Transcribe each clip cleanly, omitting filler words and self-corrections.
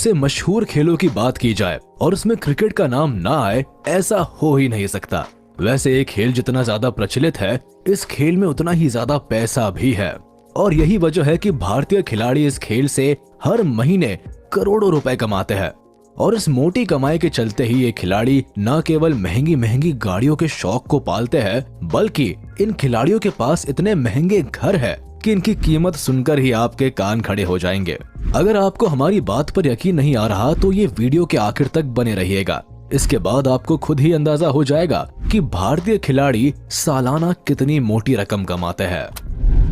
वैसे मशहूर खेलों की बात की जाए और उसमें क्रिकेट का नाम ना आए, ऐसा हो ही नहीं सकता। वैसे ये खेल जितना ज्यादा प्रचलित है, इस खेल में उतना ही ज्यादा पैसा भी है और यही वजह है कि भारतीय खिलाड़ी इस खेल से हर महीने करोड़ों रुपए कमाते हैं। और इस मोटी कमाई के चलते ही ये खिलाड़ी न केवल महंगी महंगी गाड़ियों के शौक को पालते हैं, बल्कि इन खिलाड़ियों के पास इतने महंगे घर है कि इनकी कीमत सुनकर ही आपके कान खड़े हो जाएंगे। अगर आपको हमारी बात पर यकीन नहीं आ रहा तो ये वीडियो के आखिर तक बने रहिएगा। इसके बाद आपको खुद ही अंदाजा हो जाएगा कि भारतीय खिलाड़ी सालाना कितनी मोटी रकम कमाते हैं।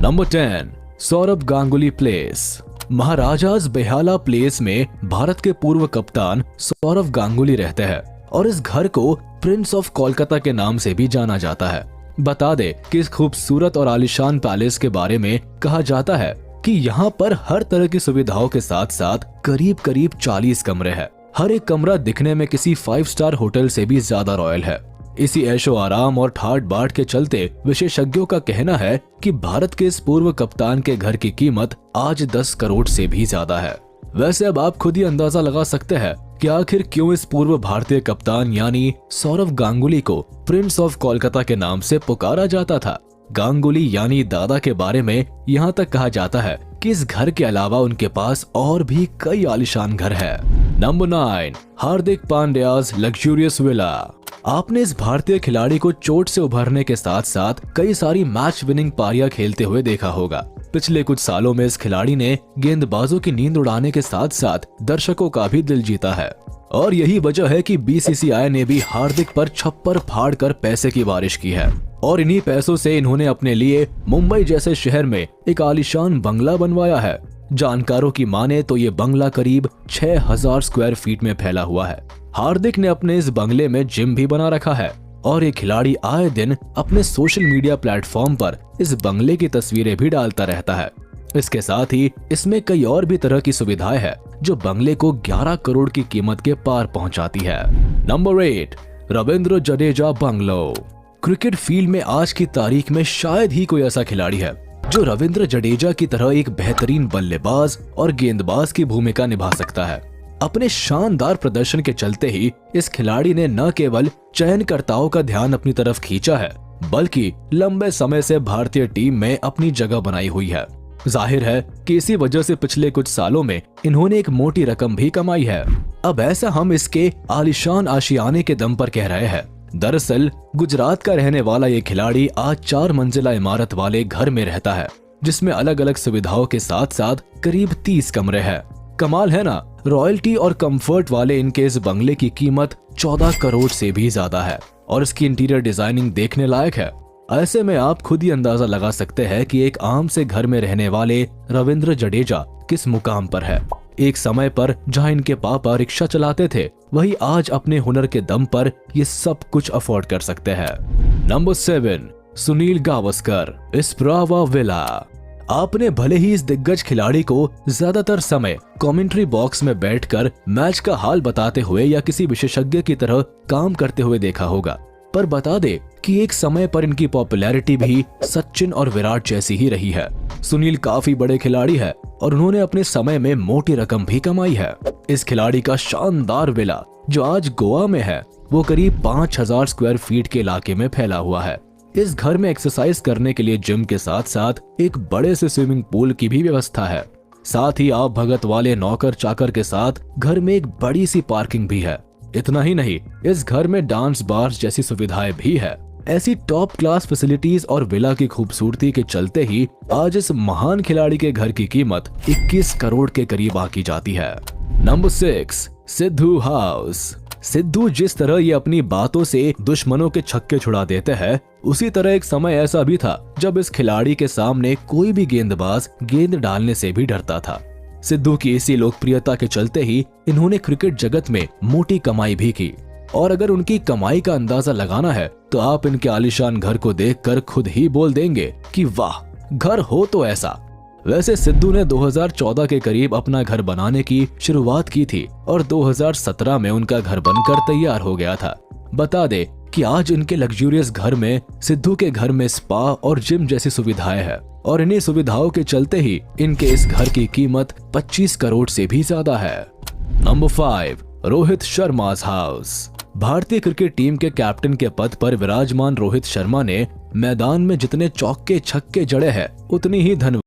Number 10, Saurav Ganguly place. महाराजाज बेहाला प्लेस में भारत के पूर्व कप्तान सौरभ गांगुली रहते हैं और इस घर को प्रिंस ऑफ कोलकाता के नाम से भी जाना जाता है। बता दे कि इस खूबसूरत और आलीशान पैलेस के बारे में कहा जाता है कि यहाँ पर हर तरह की सुविधाओं के साथ साथ करीब करीब 40 कमरे हैं। हर एक कमरा दिखने में किसी 5 स्टार होटल से भी ज्यादा रॉयल है। इसी ऐशो आराम और ठाट बाट के चलते विशेषज्ञों का कहना है कि भारत के इस पूर्व कप्तान के घर की कीमत आज 10 करोड़ से भी ज्यादा है। वैसे अब आप खुद ही अंदाजा लगा सकते हैं कि आखिर क्यों इस पूर्व भारतीय कप्तान यानी सौरभ गांगुली को प्रिंस ऑफ कोलकाता के नाम से पुकारा जाता था। गांगुली यानी दादा के बारे में यहाँ तक कहा जाता है कि इस घर के अलावा उनके पास और भी कई आलीशान घर है। नंबर 9, हार्दिक पांड्याज लग्जूरियस विला। आपने इस भारतीय खिलाड़ी को चोट से उभरने के साथ साथ कई सारी मैच विनिंग पारियां खेलते हुए देखा होगा। पिछले कुछ सालों में इस खिलाड़ी ने गेंदबाजों की नींद उड़ाने के साथ साथ दर्शकों का भी दिल जीता है और यही वजह है कि बीसीसीआई ने भी हार्दिक पर छप्पर फाड़ कर पैसे की बारिश की है और इन्हीं पैसों से इन्होंने अपने लिए मुंबई जैसे शहर में एक आलीशान बंगला बनवाया है। जानकारों की माने तो ये बंगला करीब 6000 स्क्वायर फीट में फैला हुआ है। हार्दिक ने अपने इस बंगले में जिम भी बना रखा है और ये खिलाड़ी आए दिन अपने सोशल मीडिया प्लेटफॉर्म पर इस बंगले की तस्वीरें भी डालता रहता है। इसके साथ ही इसमें कई और भी तरह की सुविधाएं हैं जो बंगले को 11 करोड़ की कीमत के पार पहुंचाती है। Number 8, Ravindra Jadeja bungalow. Cricket field में आज की तारीख में शायद ही कोई ऐसा खिलाड़ी है जो रविंद्र जडेजा की तरह एक बेहतरीन बल्लेबाज और गेंदबाज की भूमिका निभा सकता है। अपने शानदार प्रदर्शन के चलते ही इस खिलाड़ी ने न केवल चयनकर्ताओं का ध्यान अपनी तरफ खींचा है, बल्कि लंबे समय से भारतीय टीम में अपनी जगह बनाई हुई है। जाहिर है कि इसी वजह से पिछले कुछ सालों में इन्होंने एक मोटी रकम भी कमाई है। अब ऐसा हम इसके आलीशान आशियाने के दम पर कह रहे हैं। दरअसल गुजरात का रहने वाला ये खिलाड़ी आज 4 मंजिला इमारत वाले घर में रहता है जिसमें अलग अलग सुविधाओं के साथ साथ करीब 30 कमरे हैं। कमाल है ना। रॉयल्टी और कंफर्ट वाले इनके इस बंगले की कीमत 14 करोड़ से भी ज्यादा है और इसकी इंटीरियर डिजाइनिंग देखने लायक है। ऐसे में आप खुद ही अंदाजा लगा सकते हैं कि एक आम से घर में रहने वाले रविंद्र जडेजा किस मुकाम पर है। एक समय पर जहां इनके पापा रिक्शा चलाते थे, वही आज अपने हुनर के दम पर ये सब कुछ अफोर्ड कर सकते हैं। Number 7, Sunil Gavaskar Isprava villa. आपने भले ही इस दिग्गज खिलाड़ी को ज्यादातर समय कमेंट्री बॉक्स में बैठकर मैच का हाल बताते हुए या किसी विशेषज्ञ की तरह काम करते हुए देखा होगा, पर बता दे कि एक समय पर इनकी पॉपुलैरिटी भी सचिन और विराट जैसी ही रही है। सुनील काफी बड़े खिलाड़ी है और उन्होंने अपने समय में मोटी रकम भी कमाई है। इस खिलाड़ी का शानदार विला जो आज गोवा में है, वो करीब 5000 स्क्वायर फीट के इलाके में फैला हुआ है। इस घर में एक्सरसाइज करने के लिए जिम के साथ साथ एक बड़े से स्विमिंग पूल की भी व्यवस्था है। साथ ही आप भगत वाले नौकर चाकर के साथ घर में एक बड़ी सी पार्किंग भी है। इतना ही नहीं, इस घर में डांस बार्स जैसी सुविधाएं भी है। ऐसी टॉप क्लास फैसिलिटीज और विला की खूबसूरती के चलते ही आज इस महान खिलाड़ी के घर की कीमत 21 करोड़ के करीब आंकी जाती है। Number 6, Sidhu house. सिद्धू जिस तरह ये अपनी बातों से दुश्मनों के छक्के छुड़ा देते हैं, उसी तरह एक समय ऐसा भी था जब इस खिलाड़ी के सामने कोई भी गेंदबाज गेंद डालने से भी डरता था। सिद्धू की इसी लोकप्रियता के चलते ही इन्होंने क्रिकेट जगत में मोटी कमाई भी की और अगर उनकी कमाई का अंदाजा लगाना है तो आप इनके आलीशान घर को देखकर खुद ही बोल देंगे कि वाह, घर हो तो ऐसा। वैसे सिद्धू ने 2014 के करीब अपना घर बनाने की शुरुआत की थी और 2017 में उनका घर बनकर तैयार हो गया था। बता दे कि आज इनके लग्जूरियस घर में सिद्धू के घर में स्पा और जिम जैसी सुविधाएं हैं और इन्हीं सुविधाओं के चलते ही इनके इस घर की कीमत 25 करोड़ से भी ज्यादा है। नंबर 5, रोहित शर्मा's हाउस। भारतीय क्रिकेट टीम के कैप्टन के पद पर विराजमान रोहित शर्मा ने मैदान में जितने चौके छक्के जड़े हैं, उतनी ही धन